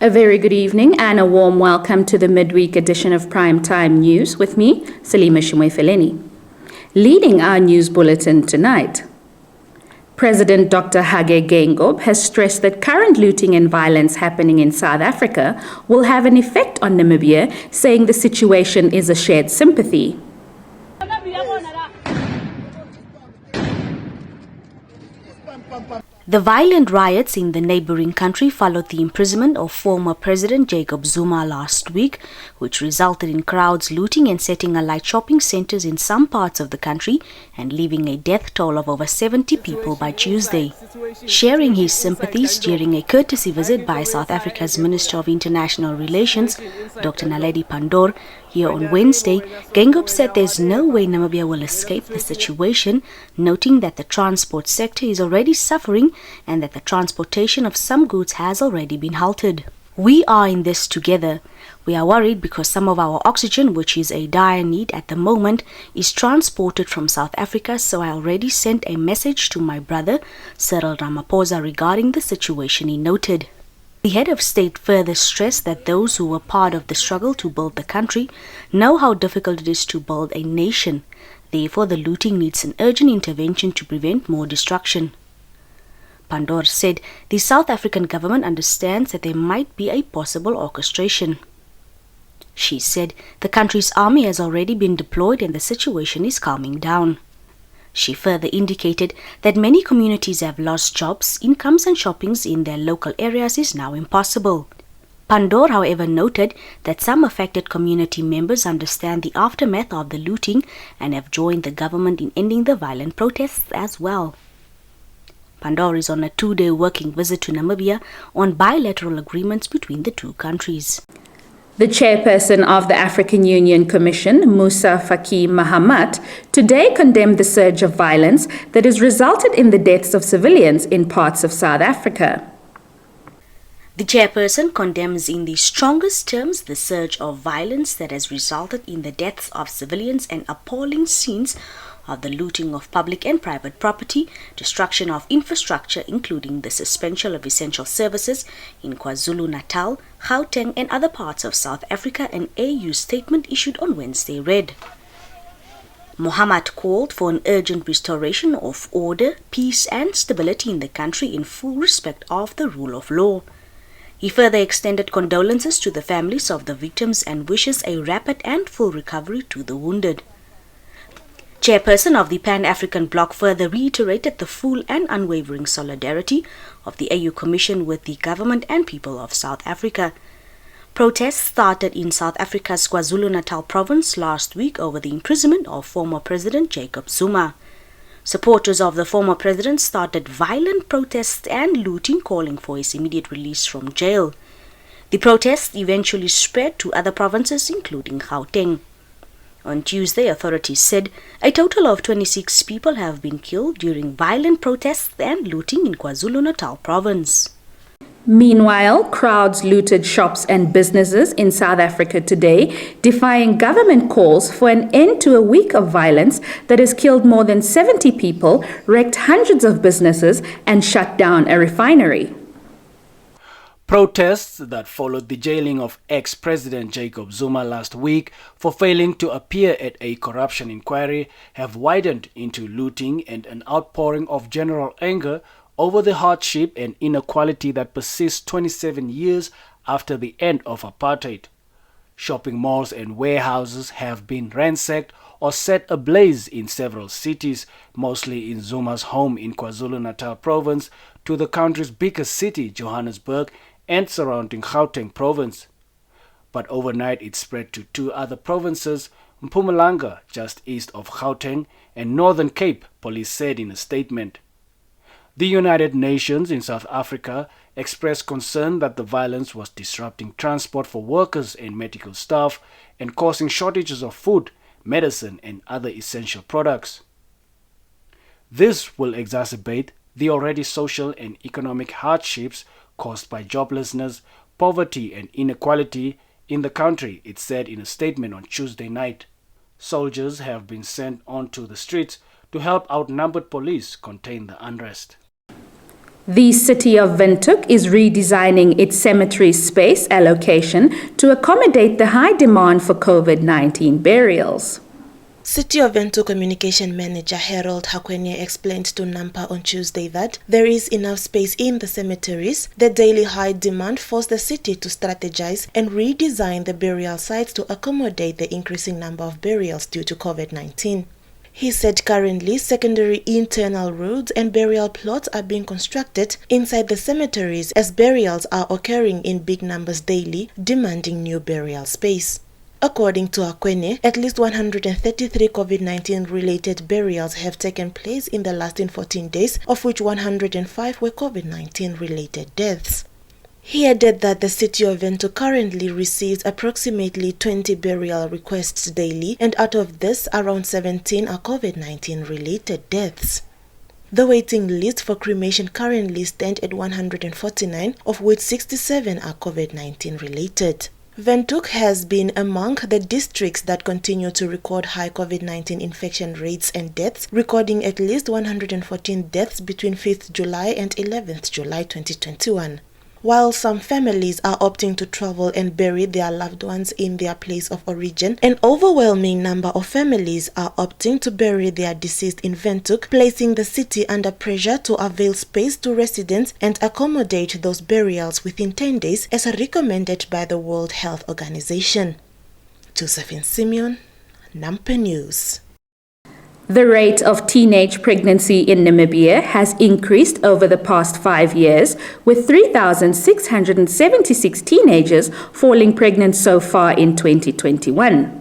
A very good evening and a warm welcome to the midweek edition of Primetime News with me, Salima Shumwefeleni. Leading our news bulletin tonight, President Dr. Hage Geingob has stressed that current looting and violence happening in South Africa will have an effect on Namibia, saying the situation is a shared sympathy. The violent riots in the neighboring country followed the imprisonment of former President Jacob Zuma last week, which resulted in crowds looting and setting alight shopping centers in some parts of the country and leaving a death toll of over 70 people by Tuesday. Sharing his sympathies during a courtesy visit by South Africa's Minister of International Relations, Dr. Naledi Pandor, here on Wednesday, Geingob said there's no way Namibia will escape the situation, noting that the transport sector is already suffering and that the transportation of some goods has already been halted. We are in this together. We are worried because some of our oxygen, which is a dire need at the moment, is transported from South Africa, so I already sent a message to my brother, Cyril Ramaphosa, regarding the situation, he noted. The head of state further stressed that those who were part of the struggle to build the country know how difficult it is to build a nation. Therefore, the looting needs an urgent intervention to prevent more destruction. Pandor said the South African government understands that there might be a possible orchestration. She said the country's army has already been deployed and the situation is calming down. She further indicated that many communities have lost jobs, incomes and shoppings in their local areas is now impossible. Pandor, however, noted that some affected community members understand the aftermath of the looting and have joined the government in ending the violent protests as well. Pandor is on a 2-day working visit to Namibia on bilateral agreements between the two countries. The chairperson of the African Union Commission, Moussa Faki Mahamat, today condemned the surge of violence that has resulted in the deaths of civilians in parts of South Africa. The chairperson condemns in the strongest terms the surge of violence that has resulted in the deaths of civilians and appalling scenes of the looting of public and private property, destruction of infrastructure including the suspension of essential services in KwaZulu-Natal, Gauteng and other parts of South Africa, an AU statement issued on Wednesday read. Mohammed called for an urgent restoration of order, peace and stability in the country in full respect of the rule of law. He further extended condolences to the families of the victims and wishes a rapid and full recovery to the wounded. Chairperson of the Pan-African Bloc further reiterated the full and unwavering solidarity of the AU Commission with the government and people of South Africa. Protests started in South Africa's KwaZulu-Natal province last week over the imprisonment of former President Jacob Zuma. Supporters of the former president started violent protests and looting, calling for his immediate release from jail. The protests eventually spread to other provinces, including Gauteng. On Tuesday, authorities said a total of 26 people have been killed during violent protests and looting in KwaZulu-Natal province. Meanwhile, crowds looted shops and businesses in South Africa today, defying government calls for an end to a week of violence that has killed more than 70 people, wrecked hundreds of businesses, and shut down a refinery. Protests that followed the jailing of ex-President Jacob Zuma last week for failing to appear at a corruption inquiry have widened into looting and an outpouring of general anger over the hardship and inequality that persists 27 years after the end of apartheid. Shopping malls and warehouses have been ransacked or set ablaze in several cities, mostly in Zuma's home in KwaZulu-Natal province, to the country's biggest city, Johannesburg, and surrounding Gauteng province. But overnight it spread to two other provinces, Mpumalanga, just east of Gauteng, and Northern Cape, police said in a statement. The United Nations in South Africa expressed concern that the violence was disrupting transport for workers and medical staff and causing shortages of food, medicine and other essential products. This will exacerbate the already social and economic hardships caused by joblessness, poverty and inequality in the country, it said in a statement on Tuesday night. Soldiers have been sent onto the streets to help outnumbered police contain the unrest. The city of Windhoek is redesigning its cemetery space allocation to accommodate the high demand for COVID-19 burials. City of Windhoek Communication Manager Harold Hakwenye explained to Nampa on Tuesday that there is enough space in the cemeteries. The daily high demand forced the city to strategize and redesign the burial sites to accommodate the increasing number of burials due to COVID-19. He said currently secondary internal roads and burial plots are being constructed inside the cemeteries as burials are occurring in big numbers daily, demanding new burial space. According to Hakwenye, at least 133 COVID-19 related burials have taken place in the last 14 days, of which 105 were COVID-19 related deaths. He added that the city of Windhoek currently receives approximately 20 burial requests daily, and out of this, around 17 are COVID-19 related deaths. The waiting list for cremation currently stands at 149, of which 67 are COVID-19 related. Windhoek has been among the districts that continue to record high COVID-19 infection rates and deaths, recording at least 114 deaths between 5th July and 11th July 2021. While some families are opting to travel and bury their loved ones in their place of origin, an overwhelming number of families are opting to bury their deceased in Windhoek, placing the city under pressure to avail space to residents and accommodate those burials within 10 days as recommended by the World Health Organization. Josephine Simeon, Nampa News. The rate of teenage pregnancy in Namibia has increased over the past 5 years, with 3,676 teenagers falling pregnant so far in 2021.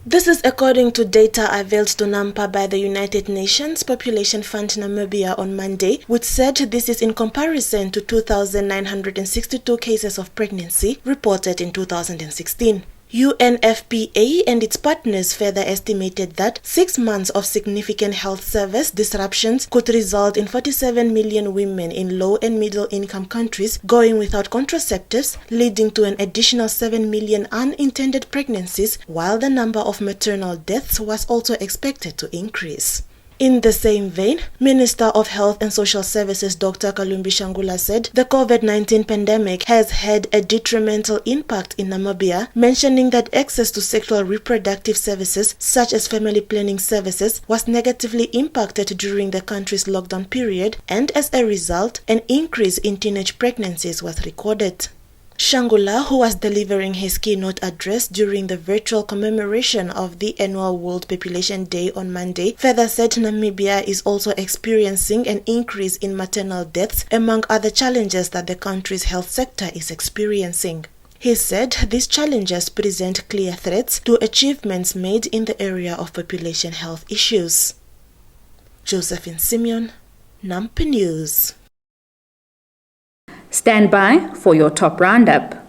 This is according to data availed to Nampa by the United Nations Population Fund Namibia on Monday, which said this is in comparison to 2,962 cases of pregnancy reported in 2016. UNFPA and its partners further estimated that 6 months of significant health service disruptions could result in 47 million women in low and middle income countries going without contraceptives, leading to an additional 7 million unintended pregnancies, while the number of maternal deaths was also expected to increase. In the same vein, Minister of Health and Social Services Dr. Kalumbi Shangula said the COVID-19 pandemic has had a detrimental impact in Namibia, mentioning that access to sexual reproductive services such as family planning services was negatively impacted during the country's lockdown period, and as a result, an increase in teenage pregnancies was recorded. Shangula, who was delivering his keynote address during the virtual commemoration of the annual World Population Day on Monday, further said Namibia is also experiencing an increase in maternal deaths, among other challenges that the country's health sector is experiencing. He said these challenges present clear threats to achievements made in the area of population health issues. Josephine Simeon, Nampa News. Stand by for your top roundup.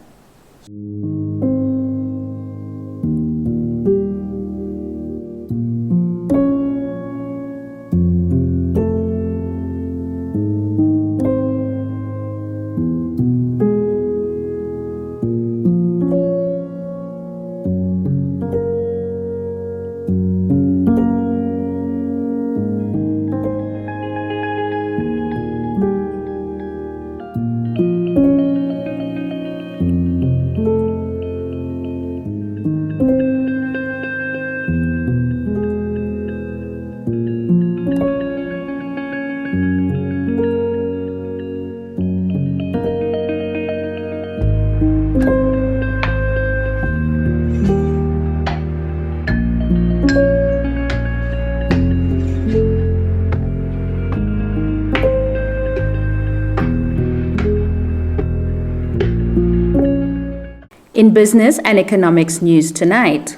In business and economics news tonight,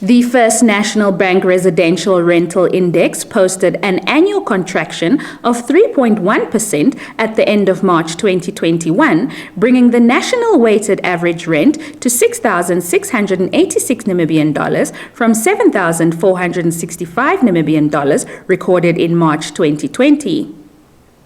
the First National Bank Residential Rental Index posted an annual contraction of 3.1% at the end of March 2021, bringing the national weighted average rent to 6,686 Namibian dollars from 7,465 Namibian dollars recorded in March 2020.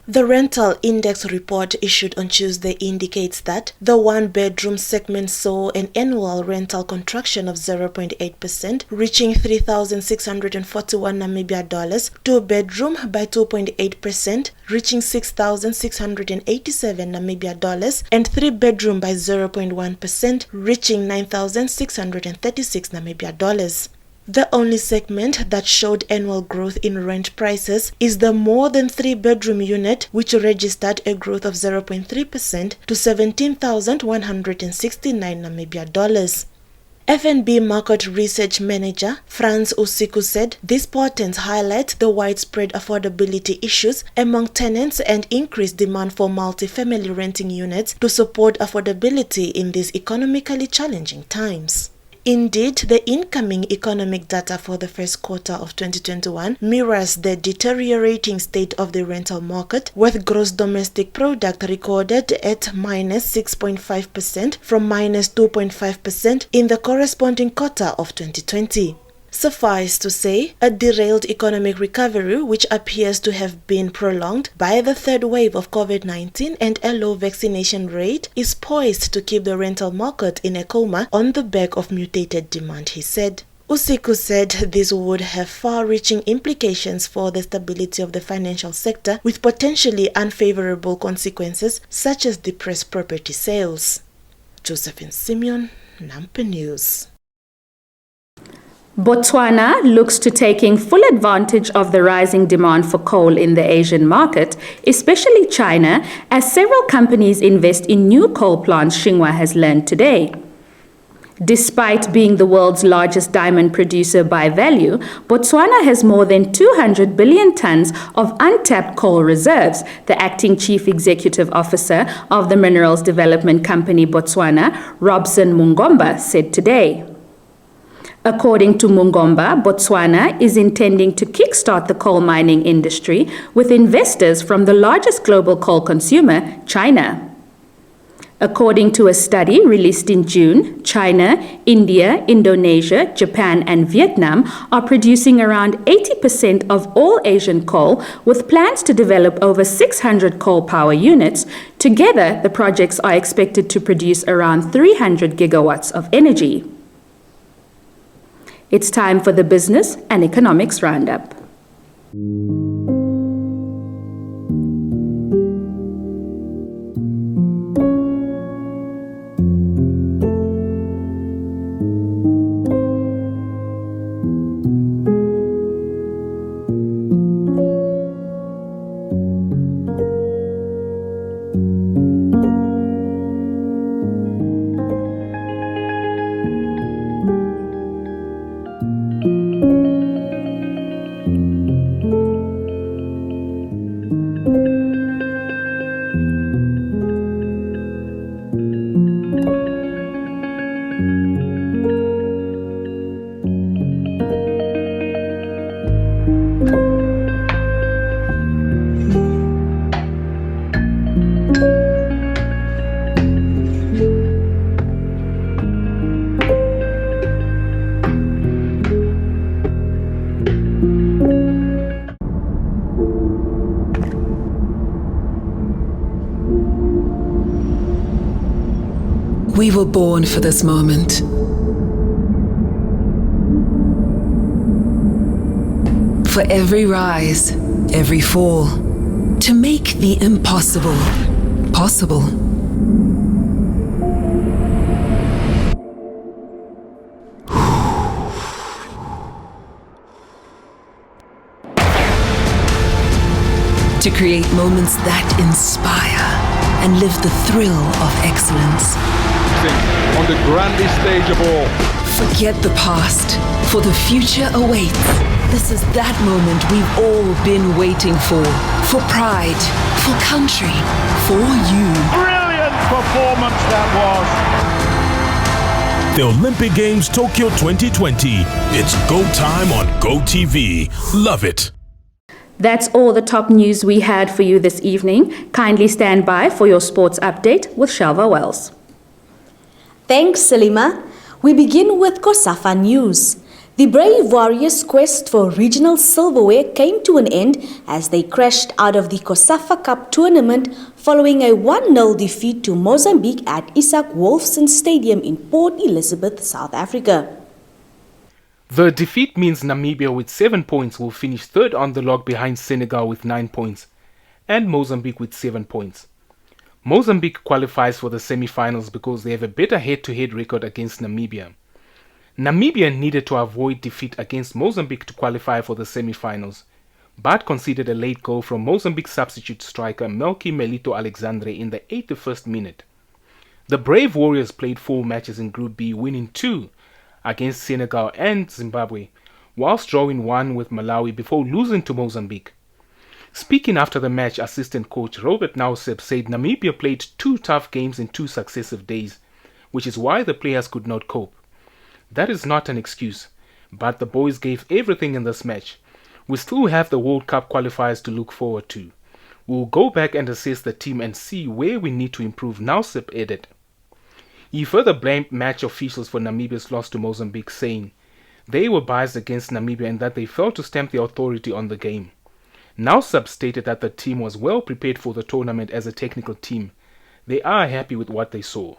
The rental index report issued on Tuesday indicates that the one-bedroom segment saw an annual rental contraction of 0.8%, reaching 3,641 Namibia dollars, two-bedroom by 2.8%, reaching 6,687 Namibia dollars, and three-bedroom by 0.1%, reaching 9,636 Namibia dollars. The only segment that showed annual growth in rent prices is the more than three-bedroom unit, which registered a growth of 0.3% to 17,169 Namibia dollars. FNB Market Research Manager Franz Usiku said these portents highlight the widespread affordability issues among tenants and increased demand for multi-family renting units to support affordability in these economically challenging times. Indeed, the incoming economic data for the first quarter of 2021 mirrors the deteriorating state of the rental market, with gross domestic product recorded at minus 6.5% from minus 2.5% in the corresponding quarter of 2020. Suffice to say, a derailed economic recovery, which appears to have been prolonged by the third wave of COVID-19 and a low vaccination rate, is poised to keep the rental market in a coma on the back of mutated demand, he said. Usiku said this would have far-reaching implications for the stability of the financial sector, with potentially unfavorable consequences such as depressed property sales. Josephine Simeon, Nampa News. Botswana looks to taking full advantage of the rising demand for coal in the Asian market, especially China, as several companies invest in new coal plants, Xinhua has learned today. Despite being the world's largest diamond producer by value, Botswana has more than 200 billion tons of untapped coal reserves, the acting chief executive officer of the Minerals Development Company Botswana, Robson Mungomba, said today. According to Mungomba, Botswana is intending to kickstart the coal mining industry with investors from the largest global coal consumer, China. According to a study released in June, China, India, Indonesia, Japan, and Vietnam are producing around 80% of all Asian coal, with plans to develop over 600 coal power units. Together, the projects are expected to produce around 300 gigawatts of energy. It's time for the Business and Economics Roundup. We were born for this moment. For every rise, every fall, to make the impossible possible. To create moments that inspire and live the thrill of excellence. On the grandest stage of all. Forget the past, for the future awaits. This is that moment we've all been waiting for pride, for country, for you. Brilliant performance that was. The Olympic Games Tokyo 2020. It's go time on GoTV. Love it. That's all the top news we had for you this evening. Kindly stand by for your sports update with Shelva Wells. Thanks, Salima. We begin with COSAFA News. The Brave Warriors' quest for regional silverware came to an end as they crashed out of the COSAFA Cup tournament following a 1-0 defeat to Mozambique at Isak Wolfson Stadium in Port Elizabeth, South Africa. The defeat means Namibia with 7 points will finish third on the log behind Senegal with 9 points and Mozambique with 7 points. Mozambique qualifies for the semi-finals because they have a better head-to-head record against Namibia. Namibia needed to avoid defeat against Mozambique to qualify for the semi-finals, but conceded a late goal from Mozambique substitute striker Melky Melito Alexandre in the 81st minute. The Brave Warriors played 4 matches in Group B, winning 2 against Senegal and Zimbabwe, whilst drawing 1 with Malawi before losing to Mozambique. Speaking after the match, assistant coach Robert Nauseb said Namibia played 2 tough games in 2 successive days, which is why the players could not cope. That is not an excuse, but the boys gave everything in this match. We still have the World Cup qualifiers to look forward to. We'll go back and assess the team and see where we need to improve, Nauseb added. He further blamed match officials for Namibia's loss to Mozambique, saying they were biased against Namibia and that they failed to stamp the authority on the game. Nauseb stated that the team was well prepared for the tournament as a technical team. They are happy with what they saw.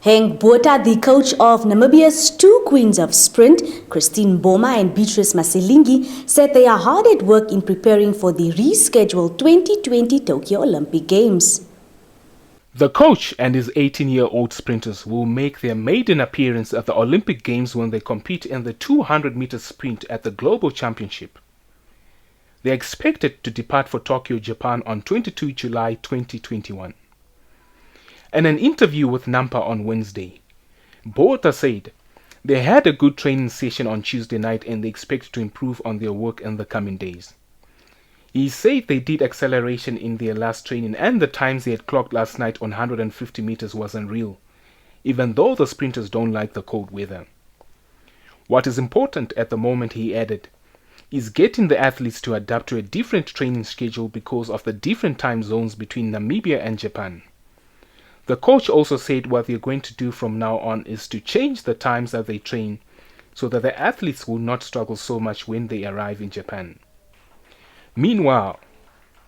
Henk Botha, the coach of Namibia's 2 queens of sprint, Christine Boma and Beatrice Maselingi, said they are hard at work in preparing for the rescheduled 2020 Tokyo Olympic Games. The coach and his 18-year-old sprinters will make their maiden appearance at the Olympic Games when they compete in the 200-meter sprint at the Global Championship. They are expected to depart for Tokyo, Japan on 22 July 2021. In an interview with Nampa on Wednesday, Botha said they had a good training session on Tuesday night and they expect to improve on their work in the coming days. He said they did acceleration in their last training and the times they had clocked last night on 150 meters was unreal, even though the sprinters don't like the cold weather. What is important at the moment, he added, is getting the athletes to adapt to a different training schedule because of the different time zones between Namibia and Japan. The coach also said what they're going to do from now on is to change the times that they train so that the athletes will not struggle so much when they arrive in Japan. Meanwhile,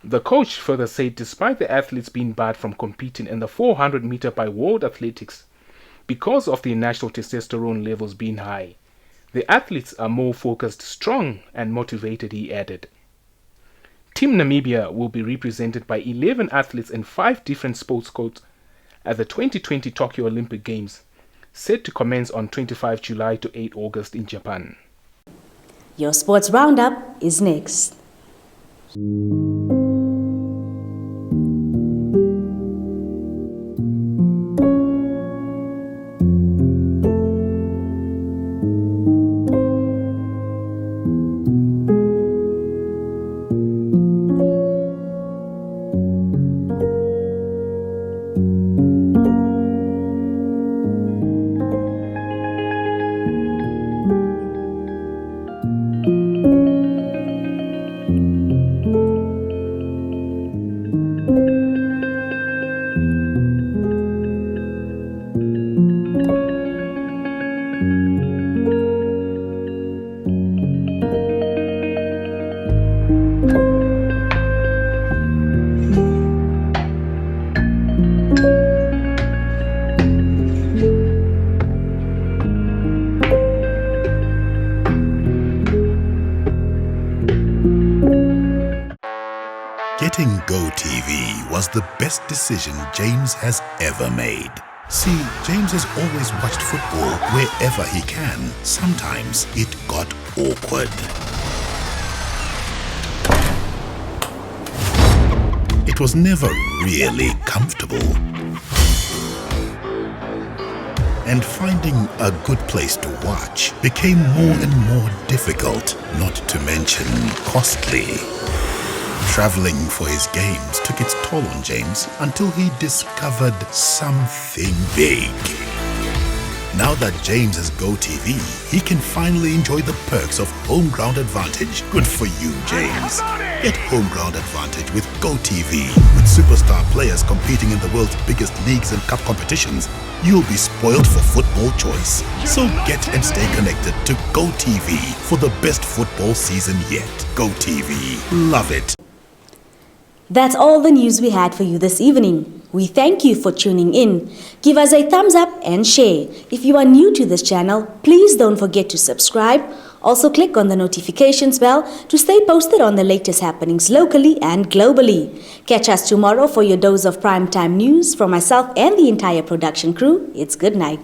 the coach further said despite the athletes being barred from competing in the 400 meter by World Athletics because of their natural testosterone levels being high, the athletes are more focused, strong and motivated, he added. Team Namibia will be represented by 11 athletes in 5 different sports codes at the 2020 Tokyo Olympic Games, set to commence on 25 July to 8 August in Japan. Your sports roundup is next. Getting GoTV was the best decision James has ever made. See, James has always watched football wherever he can. Sometimes it got awkward. It was never really comfortable. And finding a good place to watch became more and more difficult, not to mention costly. Traveling for his games took its toll on James until he discovered something big. Now that James has GoTV, he can finally enjoy the perks of home ground advantage. Good for you, James. Get home ground advantage with GoTV. With superstar players competing in the world's biggest leagues and cup competitions, you'll be spoiled for football choice. So get and stay connected to GoTV for the best football season yet. GoTV. Love it. That's all the news we had for you this evening. We thank you for tuning in. Give us a thumbs up and share. If you are new to this channel, please don't forget to subscribe. Also click on the notifications bell to stay posted on the latest happenings locally and globally. Catch us tomorrow for your dose of primetime news. From myself and the entire production crew, it's good night.